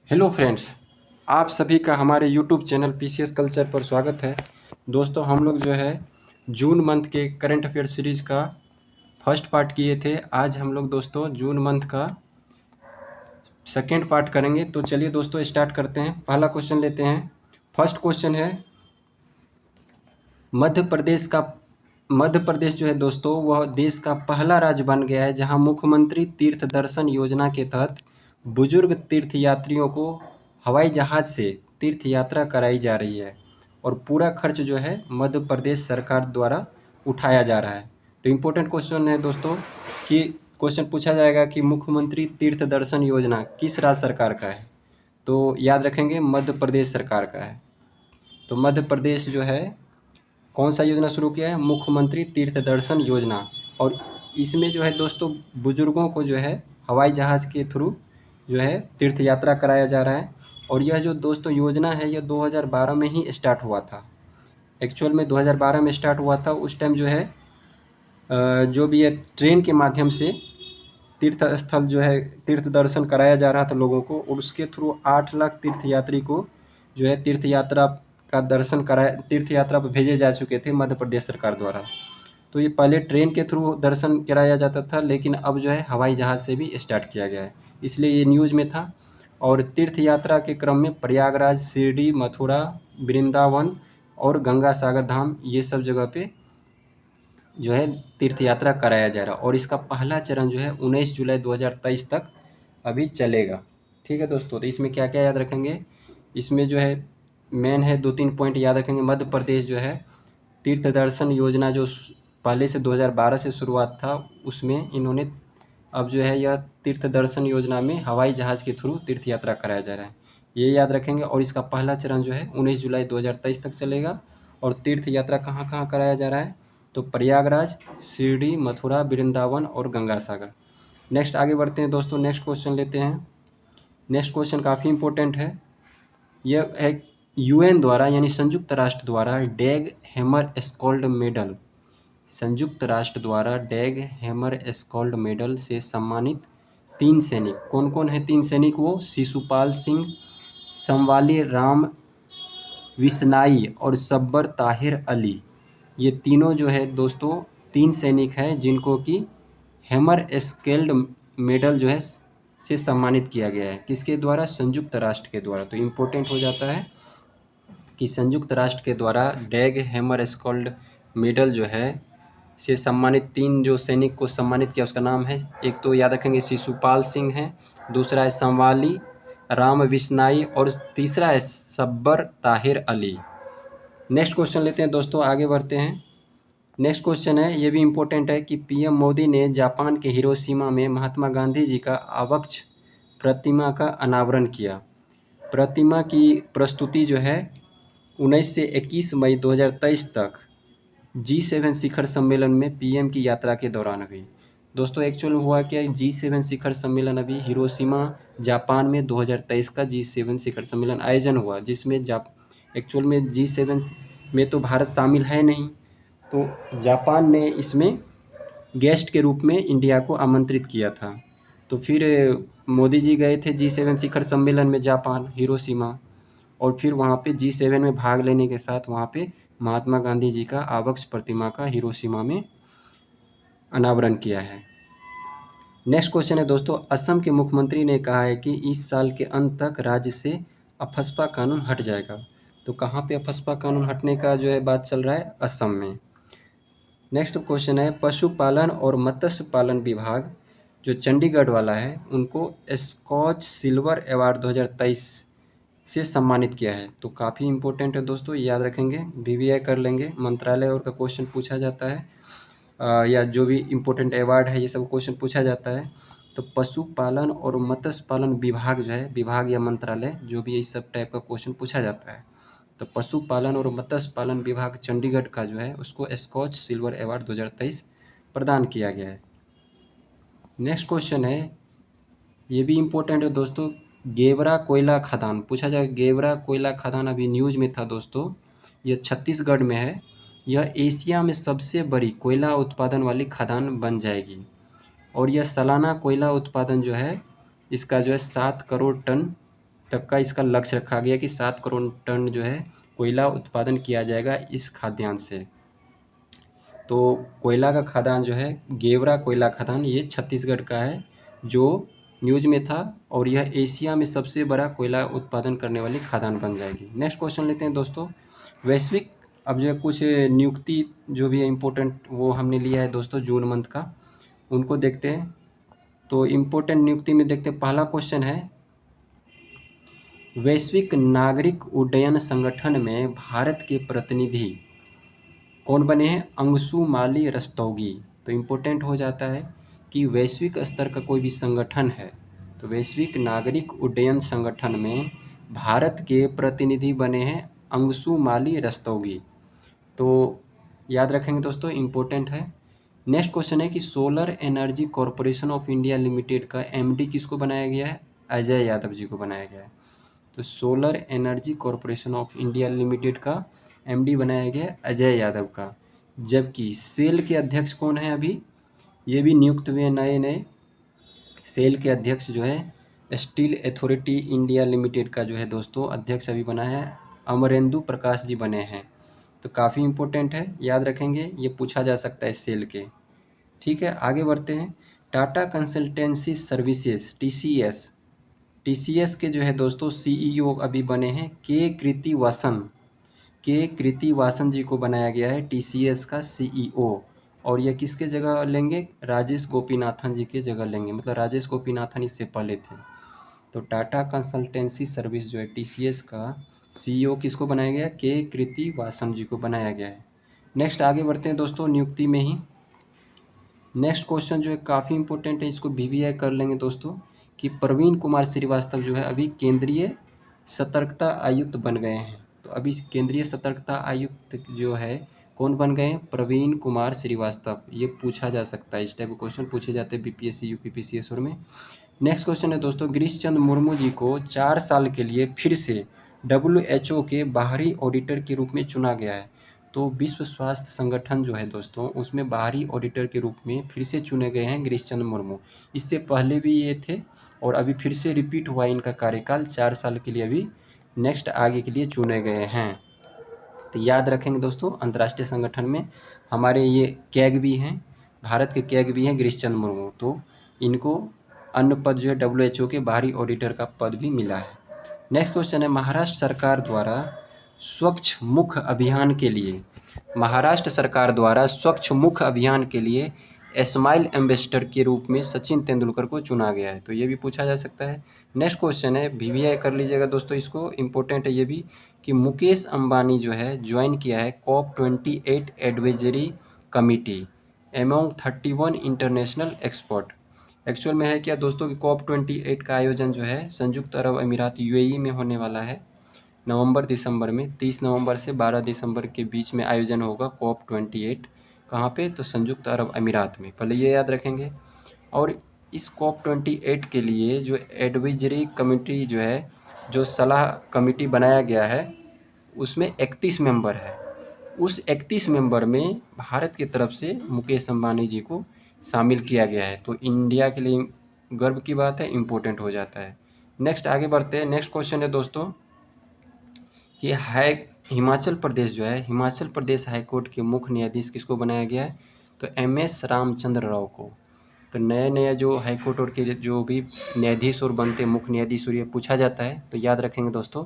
Hello friends, आप सभी का हमारे यूट्यूब चैनल पीसीएस कल्चर पर स्वागत है। दोस्तों, हम लोग जो है जून मंथ के करंट अफेयर सीरीज़ का फर्स्ट पार्ट किए थे। आज हम लोग दोस्तों जून मंथ का सेकेंड पार्ट करेंगे। तो चलिए दोस्तों स्टार्ट करते हैं। पहला क्वेश्चन लेते हैं। फर्स्ट क्वेश्चन है, मध्य प्रदेश का मध्य प्रदेश जो है दोस्तों वह देश का पहला राज्य बन गया है जहां मुख्यमंत्री तीर्थ दर्शन योजना के तहत बुजुर्ग तीर्थयात्रियों को हवाई जहाज से तीर्थ यात्रा कराई जा रही है और पूरा खर्च जो है मध्य प्रदेश सरकार द्वारा उठाया जा रहा है। तो इम्पोर्टेंट क्वेश्चन है दोस्तों कि क्वेश्चन पूछा जाएगा कि मुख्यमंत्री तीर्थ दर्शन योजना किस राज्य सरकार का है। तो याद रखेंगे मध्य प्रदेश सरकार का है। तो मध्य प्रदेश जो है कौन सा योजना शुरू किया है? मुख्यमंत्री तीर्थ दर्शन योजना। और इसमें जो है दोस्तों बुजुर्गों को जो है हवाई जहाज़ के थ्रू जो है तीर्थ यात्रा कराया जा रहा है। और यह जो दोस्तों योजना है यह 2012 में ही स्टार्ट हुआ था। एक्चुअल में 2012 में स्टार्ट हुआ था। उस टाइम जो है जो भी है ट्रेन के माध्यम से तीर्थ स्थल जो है तीर्थ दर्शन कराया जा रहा था लोगों को, और उसके थ्रू 8 लाख तीर्थयात्री को जो है तीर्थ यात्रा का दर्शन कराया, तीर्थ यात्रा पर भेजे जा चुके थे मध्य प्रदेश सरकार द्वारा। तो ये पहले ट्रेन के थ्रू दर्शन कराया जाता था, लेकिन अब जो है हवाई जहाज़ से भी स्टार्ट किया गया है, इसलिए ये न्यूज़ में था। और तीर्थ यात्रा के क्रम में प्रयागराज, शिरडी, मथुरा, वृंदावन और गंगा सागर धाम ये सब जगह पे जो है तीर्थ यात्रा कराया जा रहा है। और इसका पहला चरण जो है 19 जुलाई 2023 तक अभी चलेगा। ठीक है दोस्तों, तो इसमें क्या क्या याद रखेंगे? इसमें जो है मेन है 2-3 पॉइंट याद रखेंगे। मध्य प्रदेश जो है तीर्थ दर्शन योजना जो पहले से 2012 से शुरुआत था, उसमें इन्होंने अब जो है यह तीर्थ दर्शन योजना में हवाई जहाज़ के थ्रू तीर्थ यात्रा कराया जा रहा है, ये याद रखेंगे। और इसका पहला चरण जो है 19 जुलाई 2023 तक चलेगा। और तीर्थ यात्रा कहाँ कहाँ कराया जा रहा है? तो प्रयागराज, शिरडी, मथुरा, वृंदावन और गंगा सागर। नेक्स्ट आगे बढ़ते हैं दोस्तों, नेक्स्ट क्वेश्चन लेते हैं। नेक्स्ट क्वेश्चन काफ़ी इंपॉर्टेंट है। यह है यूएन द्वारा यानी संयुक्त राष्ट्र द्वारा डैग हैमर स्कॉल्ड मेडल, संयुक्त राष्ट्र द्वारा डैग हैमर स्कॉल्ड मेडल से सम्मानित 3 सैनिक कौन कौन है? 3 सैनिक वो शिशुपाल सिंह, संवाली राम विश्नाई और सब्बर ताहिर अली। ये तीनों जो है दोस्तों 3 सैनिक हैं जिनको कि हैमर स्केल्ड मेडल जो है से सम्मानित किया गया है। किसके द्वारा? संयुक्त राष्ट्र के द्वारा। तो इम्पोर्टेंट हो जाता है कि संयुक्त राष्ट्र के द्वारा डैग हैमर स्कॉल्ड मेडल जो है से सम्मानित 3 जो सैनिक को सम्मानित किया उसका नाम है, एक तो याद रखेंगे शिशुपाल सिंह है, दूसरा है संवाली राम विश्नाई और तीसरा है सब्बर ताहिर अली। नेक्स्ट क्वेश्चन लेते हैं दोस्तों, आगे बढ़ते हैं। नेक्स्ट क्वेश्चन है, ये भी इम्पोर्टेंट है कि पीएम मोदी ने जापान के हिरोशिमा में महात्मा गांधी जी का आबक्ष प्रतिमा का अनावरण किया। प्रतिमा की प्रस्तुति जो है 19 से 21 मई 2023 तक G7 शिखर सम्मेलन में पीएम की यात्रा के दौरान हुई। दोस्तों एक्चुअल में हुआ क्या? G7 शिखर सम्मेलन अभी हिरोशिमा जापान में 2023 का G7 शिखर सम्मेलन आयोजन हुआ, जिसमें एक्चुअल में G7 में तो भारत शामिल है नहीं, तो जापान ने इसमें गेस्ट के रूप में इंडिया को आमंत्रित किया था। तो फिर मोदी जी गए थे G7 शिखर सम्मेलन में जापान हिरोशिमा, और फिर वहाँ पे G7 में भाग लेने के साथ वहाँ पे महात्मा गांधी जी का आबक्ष प्रतिमा का हिरोशिमा में अनावरण किया है। नेक्स्ट क्वेश्चन है दोस्तों, असम के मुख्यमंत्री ने कहा है कि इस साल के अंत तक राज्य से अफस्पा कानून हट जाएगा। तो कहाँ पे अफस्पा कानून हटने का जो है बात चल रहा है? असम में। नेक्स्ट क्वेश्चन है, पशुपालन और मत्स्य पालन विभाग जो चंडीगढ़ वाला है उनको स्कॉच सिल्वर अवार्ड 2023 से सम्मानित किया है। तो काफ़ी इंपॉर्टेंट है दोस्तों, याद रखेंगे, वीवीआई कर लेंगे, मंत्रालय और का क्वेश्चन पूछा जाता है या जो भी इम्पोर्टेंट अवार्ड है ये सब क्वेश्चन पूछा जाता है। तो पशुपालन और मत्स्य पालन विभाग जो है, विभाग या मंत्रालय जो भी इस सब टाइप का क्वेश्चन पूछा जाता है, तो पशुपालन और मत्स्य पालन विभाग चंडीगढ़ का जो है उसको स्कॉच सिल्वर अवार्ड 2023 प्रदान किया गया है। नेक्स्ट क्वेश्चन है, ये भी इम्पोर्टेंट है दोस्तों, गेवरा कोयला खदान पूछा जाए। गेवरा कोयला खदान अभी न्यूज़ में था दोस्तों, यह छत्तीसगढ़ में है। यह एशिया में सबसे बड़ी कोयला उत्पादन वाली खदान बन जाएगी, और यह सालाना कोयला उत्पादन जो है इसका जो है 7 करोड़ टन तक का इसका लक्ष्य रखा गया कि 7 करोड़ टन जो है कोयला उत्पादन किया जाएगा इस खाद्यान्न से। तो कोयला का खदान जो है गेवरा कोयला खदान, ये छत्तीसगढ़ का है जो न्यूज में था, और यह एशिया में सबसे बड़ा कोयला उत्पादन करने वाली खदान बन जाएगी। नेक्स्ट क्वेश्चन लेते हैं दोस्तों। वैश्विक, अब जो है कुछ नियुक्ति जो भी है इम्पोर्टेंट वो हमने लिया है दोस्तों जून मंथ का, उनको देखते हैं। तो इम्पोर्टेंट नियुक्ति में देखते हैं, पहला क्वेश्चन है वैश्विक नागरिक उड्डयन संगठन में भारत के प्रतिनिधि कौन बने हैं? अंशुमाली रस्तोगी। तो इम्पोर्टेंट हो जाता है कि वैश्विक स्तर का कोई भी संगठन है तो वैश्विक नागरिक उड्डयन संगठन में भारत के प्रतिनिधि बने हैं अंशुमाली रस्तोगी। तो याद रखेंगे दोस्तों, इम्पोर्टेंट है। नेक्स्ट क्वेश्चन है कि solar energy corporation of India limited का एमडी किसको बनाया गया है? अजय यादव जी को बनाया गया है। तो solar energy corporation of India limited का एमडी बनाया गया है अजय यादव का। जबकि सेल के अध्यक्ष कौन है? अभी ये भी नियुक्त हुए नए नए। सेल के अध्यक्ष जो है स्टील अथॉरिटी इंडिया लिमिटेड का जो है दोस्तों अध्यक्ष अभी बना है अमरेंदु प्रकाश जी बने हैं। तो काफ़ी इम्पोर्टेंट है, याद रखेंगे, ये पूछा जा सकता है सेल के। ठीक है, आगे बढ़ते हैं। टाटा कंसल्टेंसी सर्विसेज टीसीएस के जो है दोस्तों सीईओ अभी बने हैं के कृति वासन जी को बनाया गया है टीसीएस का सीईओ। और यह किसके जगह लेंगे? राजेश गोपीनाथन जी के जगह लेंगे, मतलब राजेश गोपीनाथन इससे पहले थे। तो टाटा कंसल्टेंसी सर्विस जो है टीसीएस का सीईओ किसको बनाया गया? के कृति वासन जी को बनाया गया है। नेक्स्ट आगे बढ़ते हैं दोस्तों नियुक्ति में ही। नेक्स्ट क्वेश्चन जो है काफ़ी इंपॉर्टेंट है, इसको वीवीआई कर लेंगे दोस्तों, कि प्रवीण कुमार श्रीवास्तव जो है अभी केंद्रीय सतर्कता आयुक्त बन गए हैं। तो अभी केंद्रीय सतर्कता आयुक्त जो है कौन बन गए हैं? प्रवीण कुमार श्रीवास्तव। ये पूछा जा सकता है, इस टाइप के क्वेश्चन पूछे जाते हैं बीपीएससी यूपीपीसीएस में। नेक्स्ट क्वेश्चन है दोस्तों, गिरीश चंद्र मुर्मू जी को 4 साल के लिए फिर से WHO के बाहरी ऑडिटर के रूप में चुना गया है। तो विश्व स्वास्थ्य संगठन जो है दोस्तों उसमें बाहरी ऑडिटर के रूप में फिर से चुने गए हैं गिरीश चंद्र मुर्मू। इससे पहले भी ये थे और अभी फिर से रिपीट हुआ इनका कार्यकाल 4 साल के लिए, अभी नेक्स्ट आगे के लिए चुने गए हैं। तो याद रखेंगे दोस्तों, अंतर्राष्ट्रीय संगठन में हमारे ये कैग भी हैं, भारत के कैग भी हैं गिरीश चंद्र मुर्मू। तो इनको अन्य पद जो है WHO के बाहरी ऑडिटर का पद भी मिला है। नेक्स्ट क्वेश्चन है, महाराष्ट्र सरकार द्वारा स्वच्छ मुख अभियान के लिए स्माइल एम्बेसडर के रूप में सचिन तेंदुलकर को चुना गया है। तो ये भी पूछा जा सकता है। नेक्स्ट क्वेश्चन है, वीवीआई कर लीजिएगा दोस्तों, इसको इम्पोर्टेंट है ये भी, कि मुकेश अंबानी जो है ज्वाइन किया है COP28 advisory committee among 31 international expert. Actual में है क्या दोस्तों कि COP28 का आयोजन जो है संयुक्त अरब अमीरात UAE में होने वाला है नवंबर दिसंबर में। 30 नवंबर से 12 दिसंबर के बीच में आयोजन होगा COP28। कहाँ पे? तो संयुक्त अरब अमीरात में, पहले ये याद रखेंगे। और इस COP28 के लिए जो एडवाइजरी कमेटी जो है, जो सलाह कमेटी बनाया गया है, उसमें 31 मेंबर है। उस 31 मेंबर में भारत की तरफ से मुकेश अंबानी जी को शामिल किया गया है। तो इंडिया के लिए गर्व की बात है, इम्पोर्टेंट हो जाता है। नेक्स्ट आगे बढ़ते हैं। नेक्स्ट क्वेश्चन है दोस्तों कि हिमाचल प्रदेश हाईकोर्ट के मुख्य न्यायाधीश किसको बनाया गया है? तो MS रामचंद्र राव को। तो नए नए जो हाईकोर्ट और के जो भी न्यायाधीश और बनते मुख्य न्यायाधीश और ये पूछा जाता है, तो याद रखेंगे दोस्तों,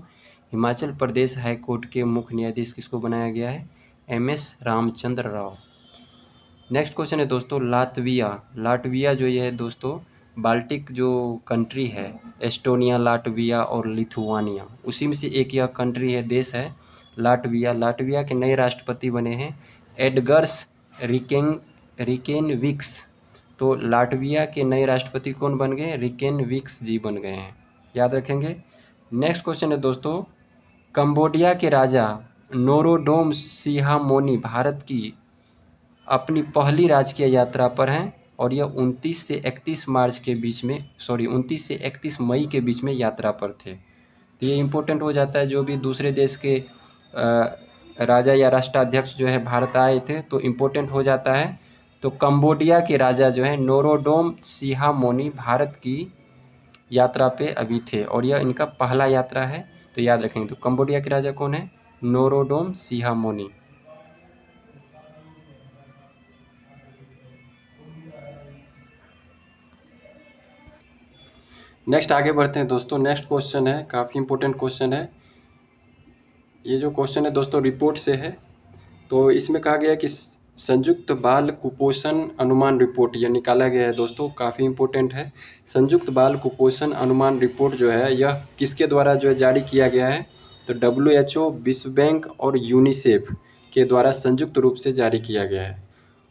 हिमाचल प्रदेश हाईकोर्ट के मुख्य न्यायाधीश किसको बनाया गया है? MS Ramchandra Rao. Next question है दोस्तों, लाटविया जो ये है दोस्तों बाल्टिक जो कंट्री है, एस्टोनिया, लाटविया और लिथुआनिया, उसी में से एक यह कंट्री है, देश है लाटविया के नए राष्ट्रपति बने हैं एडगर्स रिकेनविक्स। तो लाटविया के नए राष्ट्रपति कौन बन गए? रिकेनविक्स जी बन गए हैं, याद रखेंगे। नेक्स्ट क्वेश्चन है दोस्तों, कंबोडिया के राजा नोरोडोम सिहामोनी भारत की अपनी पहली राजकीय यात्रा पर हैं और यह 29 से 31 मई के बीच में यात्रा पर थे। तो ये इम्पोर्टेंट हो जाता है, जो भी दूसरे देश के राजा या राष्ट्राध्यक्ष जो है भारत आए थे तो इम्पोर्टेंट हो जाता है। तो कंबोडिया के राजा जो है नोरोडोम सिहामोनी भारत की यात्रा पे अभी थे और यह इनका पहला यात्रा है। तो याद रखेंगे। तो कंबोडिया के राजा कौन है? Norodom Sihamoni. नेक्स्ट आगे बढ़ते हैं दोस्तों। नेक्स्ट क्वेश्चन है, काफ़ी इंपॉर्टेंट क्वेश्चन है। ये जो क्वेश्चन है दोस्तों रिपोर्ट से है। तो इसमें कहा गया है कि संयुक्त बाल कुपोषण अनुमान रिपोर्ट यह निकाला गया है दोस्तों, काफ़ी इंपॉर्टेंट है। संयुक्त बाल कुपोषण अनुमान रिपोर्ट जो है यह किसके द्वारा जो है जारी किया गया है? तो WHO, विश्व बैंक और यूनिसेफ के द्वारा संयुक्त रूप से जारी किया गया है।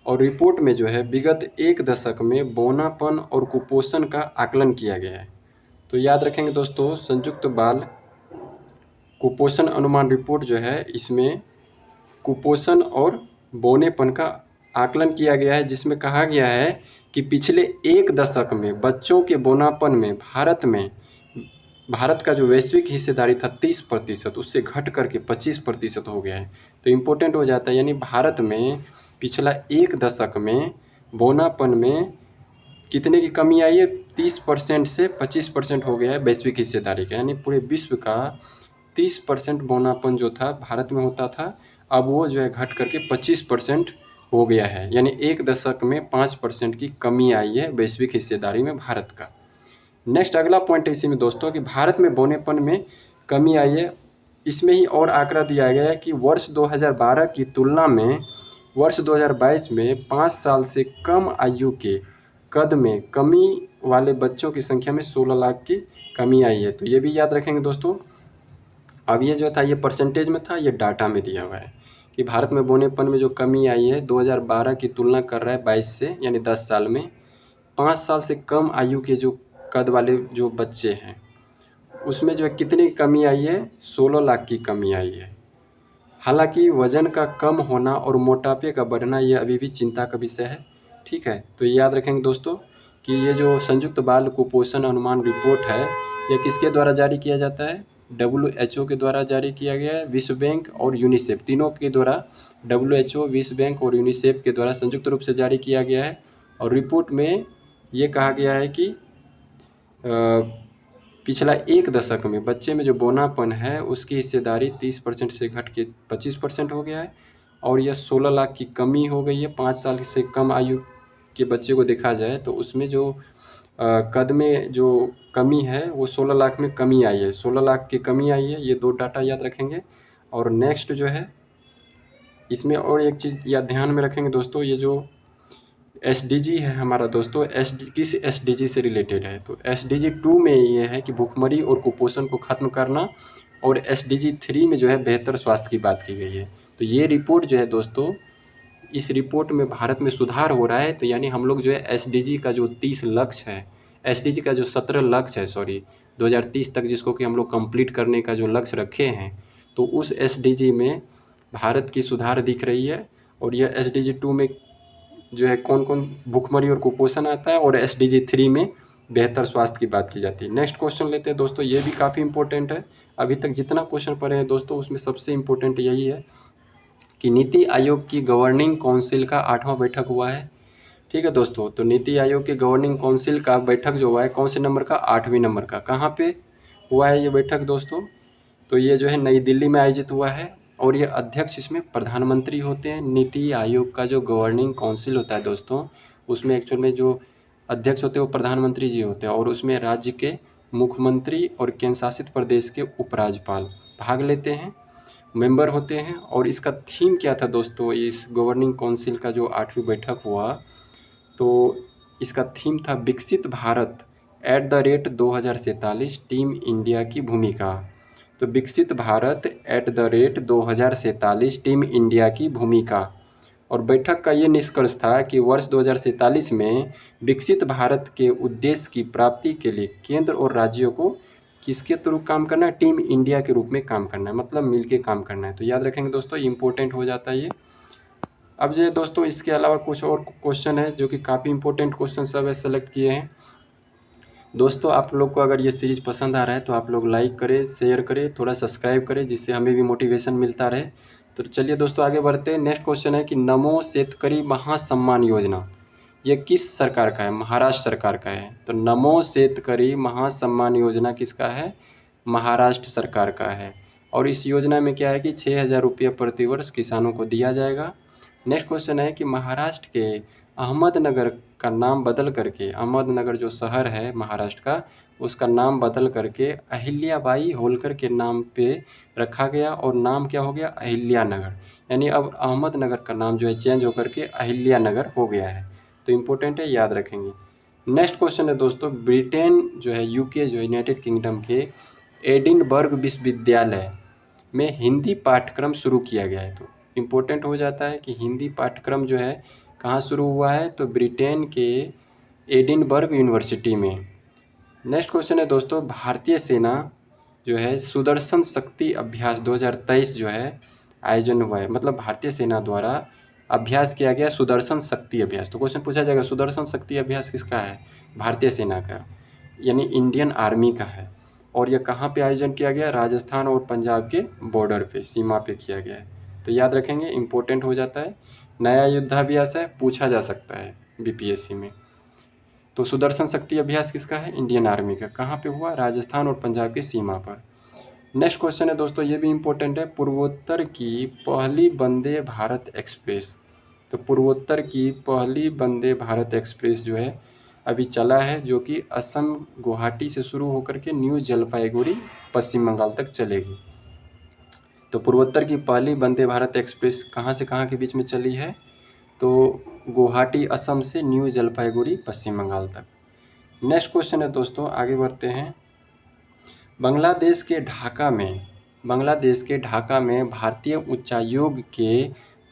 और रिपोर्ट में जो है विगत एक दशक में बौनापन और कुपोषण का आकलन किया गया है। तो याद रखेंगे दोस्तों, संयुक्त बाल कुपोषण अनुमान रिपोर्ट जो है इसमें कुपोषण और बौनेपन का आकलन किया गया है, जिसमें कहा गया है कि पिछले एक दशक में बच्चों के बौनापन में भारत का जो वैश्विक हिस्सेदारी था 30%, उससे घट करके 25% हो गया है। तो इम्पोर्टेंट हो जाता है, यानी भारत में पिछला एक दशक में बौनापन में कितने की कमी आई है? 30% से 25% हो गया है वैश्विक हिस्सेदारी का, यानी पूरे विश्व का 30% बौनापन जो था भारत में होता था, अब वो जो है घट करके 25% हो गया है। यानी एक दशक में 5% की कमी आई है वैश्विक हिस्सेदारी में भारत का। नेक्स्ट अगला पॉइंट है इसी में दोस्तों कि भारत में बौनेपन में कमी आई है। इसमें ही और आंकड़ा दिया गया है कि वर्ष 2012 की तुलना में वर्ष 2022 में 5 साल से कम आयु के कद में कमी वाले बच्चों की संख्या में 16 लाख की कमी आई है। तो ये भी याद रखेंगे दोस्तों। अब ये जो था ये परसेंटेज में था, ये डाटा में दिया हुआ है कि भारत में बौनेपन में जो कमी आई है 2012 की तुलना कर रहा है 22 से, यानी 10 साल में 5 साल से कम आयु के जो कद वाले जो बच्चे हैं उसमें जो है कितनी कमी आई है? 16 लाख की कमी आई है। हालांकि वजन का कम होना और मोटापे का बढ़ना ये अभी भी चिंता का विषय है। ठीक है, तो याद रखेंगे दोस्तों कि ये जो संयुक्त बाल कुपोषण अनुमान रिपोर्ट है ये किसके द्वारा जारी किया जाता है? WHO के द्वारा जारी किया गया है, विश्व बैंक और यूनिसेफ तीनों के द्वारा, WHO, विश्व बैंक और यूनिसेफ के द्वारा संयुक्त रूप से जारी किया गया है। और रिपोर्ट में ये कहा गया है कि पिछला एक दशक में बच्चे में जो बौनापन है उसकी हिस्सेदारी 30% से घट के 25% हो गया है और यह 16 लाख की कमी हो गई है। 5 साल से कम आयु के बच्चे को देखा जाए तो उसमें जो कद में जो कमी है वो 16 लाख में कमी आई है, 16 लाख की कमी आई है। ये दो डाटा याद रखेंगे। और नेक्स्ट जो है इसमें और एक चीज़ या ध्यान में रखेंगे दोस्तों, ये जो SDG है हमारा दोस्तों, किस SDG से रिलेटेड है? तो SDG 2 में ये है कि भूखमरी और कुपोषण को ख़त्म करना, और SDG 3 में जो है बेहतर स्वास्थ्य की बात की गई है। तो ये रिपोर्ट जो है दोस्तों, इस रिपोर्ट में भारत में सुधार हो रहा है। तो यानी हम लोग जो है SDG का जो 30 लक्ष्य है, SDG का जो 17 लक्ष्य है 2030 तक जिसको कि हम लोग कंप्लीट करने का जो लक्ष्य रखे हैं, तो उस SDG में भारत की सुधार दिख रही है। और यह SDG 2 में जो है कौन कौन भूखमरी और कुपोषण आता है, और SDG 3 में बेहतर स्वास्थ्य की बात की जाती है। नेक्स्ट क्वेश्चन लेते हैं दोस्तों, ये भी काफ़ी इंपॉर्टेंट है। अभी तक जितना क्वेश्चन पढ़े हैं दोस्तों उसमें सबसे इम्पोर्टेंट यही है कि नीति आयोग की गवर्निंग काउंसिल का 8वां बैठक हुआ है। ठीक है दोस्तों, तो नीति आयोग के गवर्निंग काउंसिल का बैठक जो हुआ है कौन से नंबर का? 8वें नंबर का। कहाँ पे हुआ है ये बैठक दोस्तों? तो ये जो है नई दिल्ली में आयोजित हुआ है और ये अध्यक्ष इसमें प्रधानमंत्री होते हैं। नीति आयोग का जो गवर्निंग काउंसिल होता है दोस्तों, उसमें एक्चुअल में जो अध्यक्ष होते हैं वो प्रधानमंत्री जी होते हैं, और उसमें राज्य के मुख्यमंत्री और केंद्र शासित प्रदेश के उपराज्यपाल भाग लेते हैं, मेंबर होते हैं। और इसका थीम क्या था दोस्तों? इस गवर्निंग काउंसिल का जो 8वीं बैठक हुआ तो इसका थीम था विकसित भारत @2047 टीम इंडिया की भूमिका। तो विकसित भारत @2047 टीम इंडिया की भूमिका। और बैठक का ये निष्कर्ष था कि वर्ष 2047 में विकसित भारत के उद्देश्य की प्राप्ति के लिए केंद्र और राज्यों को किसके थ्रू काम करना है? टीम इंडिया के रूप में काम करना है, मतलब मिलके काम करना है। तो याद रखेंगे दोस्तों, इम्पोर्टेंट हो जाता है ये। अब जो दोस्तों इसके अलावा कुछ और क्वेश्चन है जो कि काफ़ी इंपॉर्टेंट क्वेश्चन सब है सेलेक्ट किए हैं। दोस्तों आप लोग को अगर ये सीरीज पसंद आ रहा है तो आप लोग लाइक करें, शेयर करें, थोड़ा सब्सक्राइब करें, जिससे हमें भी मोटिवेशन मिलता रहे। तो चलिए दोस्तों आगे बढ़ते हैं। नेक्स्ट क्वेश्चन है कि नमो शेतकरी महासम्मान योजना ये किस सरकार का है? महाराष्ट्र सरकार का है। तो नमो शेतकरी महासम्मान योजना किसका है? महाराष्ट्र सरकार का है। और इस योजना में क्या है कि 6,000 रुपये प्रतिवर्ष किसानों को दिया जाएगा। नेक्स्ट क्वेश्चन है कि महाराष्ट्र के अहमदनगर का नाम बदल करके, अहमदनगर जो शहर है महाराष्ट्र का, उसका नाम बदल करके अहिल्याबाई होलकर के नाम पे रखा गया और नाम क्या हो गया? अहिल्यानगर। यानी अब अहमदनगर का नाम जो है चेंज होकर के अहिल्यानगर हो गया है। तो इम्पोर्टेंट है, याद रखेंगे। नेक्स्ट क्वेश्चन है दोस्तों, ब्रिटेन जो है, यूके जो है, यूनाइटेड किंगडम के एडिनबर्ग विश्वविद्यालय में हिंदी पाठ्यक्रम शुरू किया गया है। तो इम्पोर्टेंट हो जाता है कि हिंदी पाठ्यक्रम जो है कहाँ शुरू हुआ है? तो ब्रिटेन के एडिनबर्ग यूनिवर्सिटी में। नेक्स्ट क्वेश्चन है दोस्तों, भारतीय सेना जो है सुदर्शन शक्ति अभ्यास 2023 जो है आयोजन हुआ है, मतलब भारतीय सेना द्वारा अभ्यास किया गया सुदर्शन शक्ति अभ्यास। तो क्वेश्चन पूछा जाएगा सुदर्शन शक्ति अभ्यास किसका है? भारतीय सेना का, यानी इंडियन आर्मी का है। और यह कहाँ पे आयोजन किया गया? राजस्थान और पंजाब के बॉर्डर पे, सीमा पे किया गया है। तो याद रखेंगे, इम्पोर्टेंट हो जाता है। नया युद्धाभ्यास है, पूछा जा सकता है बीपीएससी में। तो सुदर्शन शक्ति अभ्यास किसका है? इंडियन आर्मी का। कहाँ पे हुआ? राजस्थान और पंजाब की सीमा पर। नेक्स्ट क्वेश्चन है दोस्तों, ये भी इम्पोर्टेंट है, पूर्वोत्तर की पहली वंदे भारत एक्सप्रेस। तो पूर्वोत्तर की पहली वंदे भारत एक्सप्रेस जो है अभी चला है, जो कि असम गुवाहाटी से शुरू होकर के न्यू जलपाईगुड़ी पश्चिम बंगाल तक चलेगी। तो पूर्वोत्तर की पहली वंदे भारत एक्सप्रेस कहाँ से कहाँ के बीच में चली है? तो गुवाहाटी असम से न्यू जलपाईगुड़ी पश्चिम बंगाल तक। नेक्स्ट क्वेश्चन है दोस्तों, आगे बढ़ते हैं। बांग्लादेश के ढाका में भारतीय उच्चायोग के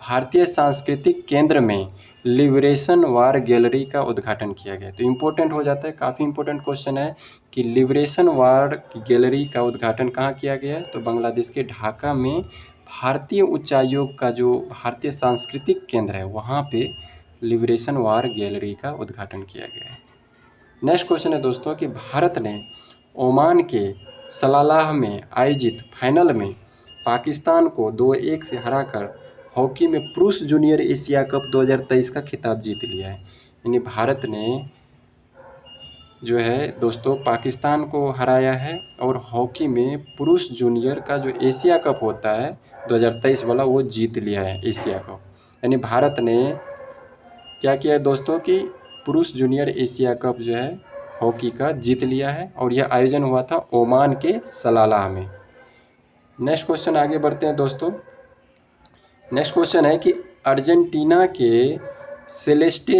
भारतीय सांस्कृतिक केंद्र में लिबरेशन वार गैलरी का उद्घाटन किया गया। तो इम्पोर्टेंट हो जाता है, काफ़ी इम्पोर्टेंट क्वेश्चन है कि लिबरेशन वार गैलरी का उद्घाटन कहाँ किया गया है? तो बांग्लादेश के ढाका में भारतीय उच्चायोग का जो भारतीय सांस्कृतिक केंद्र है वहाँ पे लिबरेशन वार गैलरी का उद्घाटन किया गया है। नेक्स्ट क्वेश्चन है दोस्तों कि भारत ने ओमान के सलालाह में आयोजित फाइनल में पाकिस्तान को 2-1 से हराकर हॉकी में पुरुष जूनियर एशिया कप 2023 का खिताब जीत लिया है। यानी भारत ने जो है दोस्तों पाकिस्तान को हराया है और हॉकी में पुरुष जूनियर का जो एशिया कप होता है 2023 वाला, वो जीत लिया है एशिया कप। यानी भारत ने क्या किया है दोस्तों कि पुरुष जूनियर एशिया कप जो है हॉकी का जीत लिया है और यह आयोजन हुआ था ओमान के सलालाह में। नेक्स्ट क्वेश्चन आगे बढ़ते हैं दोस्तों। नेक्स्ट क्वेश्चन है कि अर्जेंटीना के सेलेस्टे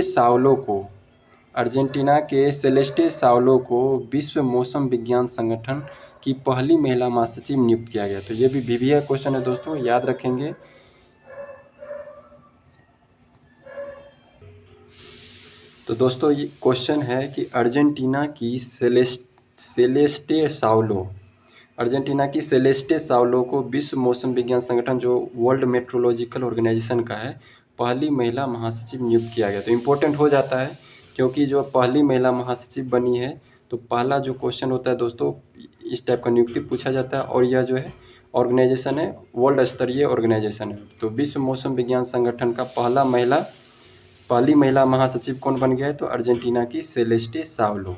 सावलो को विश्व मौसम विज्ञान संगठन की पहली महिला महासचिव नियुक्त किया गया। तो ये भी वीवीआई क्वेश्चन है दोस्तों, याद रखेंगे। तो दोस्तों ये क्वेश्चन है कि अर्जेंटीना की सेलेस्टे सावलो को विश्व मौसम विज्ञान संगठन जो वर्ल्ड मेट्रोलॉजिकल ऑर्गेनाइजेशन का है पहली महिला महासचिव नियुक्त किया गया। तो इम्पोर्टेंट हो जाता है क्योंकि जो पहली महिला महासचिव बनी है तो पहला जो क्वेश्चन होता है दोस्तों इस टाइप का नियुक्ति पूछा जाता है और यह जो है ऑर्गेनाइजेशन है वर्ल्ड स्तरीय ऑर्गेनाइजेशन है। तो विश्व मौसम विज्ञान संगठन का पहली महिला महासचिव कौन बन गया है? तो अर्जेंटीना की सेलेस्टे सावलो।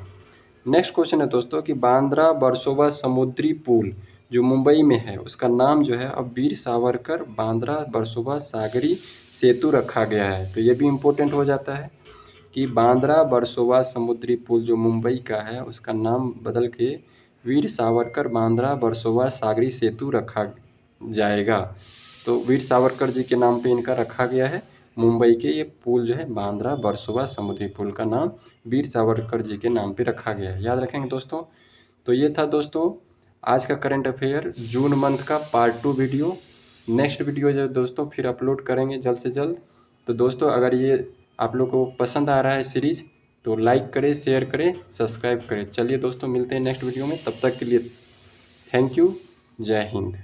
नेक्स्ट क्वेश्चन है दोस्तों कि बांद्रा वर्सोवा समुद्री पुल जो मुंबई में है उसका नाम जो है अब वीर सावरकर बांद्रा वर्सोवा सागरी सेतु रखा गया है। तो ये भी इम्पोर्टेंट हो जाता है कि बांद्रा वर्सोवा समुद्री पुल जो मुंबई का है उसका नाम बदल के वीर सावरकर बांद्रा वर्सोवा सागरी सेतु रखा जाएगा। तो वीर सावरकर जी के नाम पे इनका रखा गया है। मुंबई के ये पुल जो है बांद्रा वर्सोवा समुद्री पुल का नाम वीर सावरकर जी के नाम पे रखा गया है, याद रखेंगे दोस्तों। तो ये था दोस्तों आज का करंट अफेयर जून मंथ का पार्ट 2 वीडियो। नेक्स्ट वीडियो जो दोस्तों फिर अपलोड करेंगे जल्द से जल्द। तो दोस्तों अगर ये आप लोग को पसंद आ रहा है सीरीज़ तो लाइक करें, शेयर करें, सब्सक्राइब करें। चलिए दोस्तों मिलते हैं नेक्स्ट वीडियो में, तब तक के लिए थैंक यू, जय हिंद।